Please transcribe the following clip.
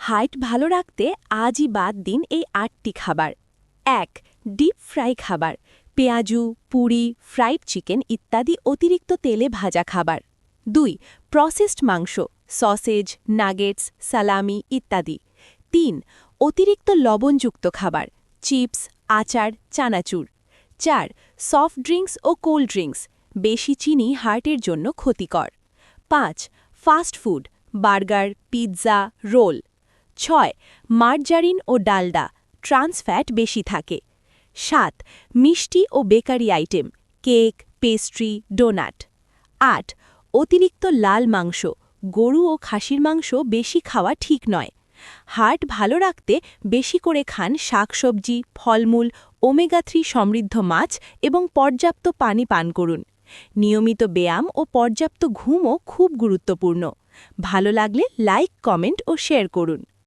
Heart ভালো রাখতে আজই বাদ দিন এই ৮টি খাবার। ১. ডিপ ফ্রাই খাবার, পেঁয়াজু, পুরি, ফ্রাইড চিকেন ইত্যাদি অতিরিক্ত তেলে ভাজা খাবার। ২. প্রসেসড মাংস, সসেজ, নাগেটস, সালামি ইত্যাদি। ৩. অতিরিক্ত লবণযুক্ত খাবার, চিপস, আচার, চানাচুর। ৪. সফট ড্রিঙ্কস ও কোল্ড ড্রিঙ্কস, বেশি চিনি হার্টের জন্য ক্ষতিকর। ৫. Fast food, burger, pizza, roll. ৬. Margarine ও ডালডা, ট্রান্স ফ্যাট বেশি থাকে। ৭. মিষ্টি ও bakery item, cake, pastry, donut. ৮. অতিরিক্ত লাল মাংস, গরু ও খাসির মাংস বেশি খাওয়া ঠিক নয়। হার্ট ভালো রাখতে বেশি করে খান শাকসবজি, ফলমূল, ওমেগা-3 সমৃদ্ধ মাছ এবং পর্যাপ্ত পানি পান করুন। নিয়মিত ব্যায়াম ও পর্যাপ্ত ঘুমও খুব গুরুত্বপূর্ণ। ভালো লাগলে লাইক, কমেন্ট ও শেয়ার করুন।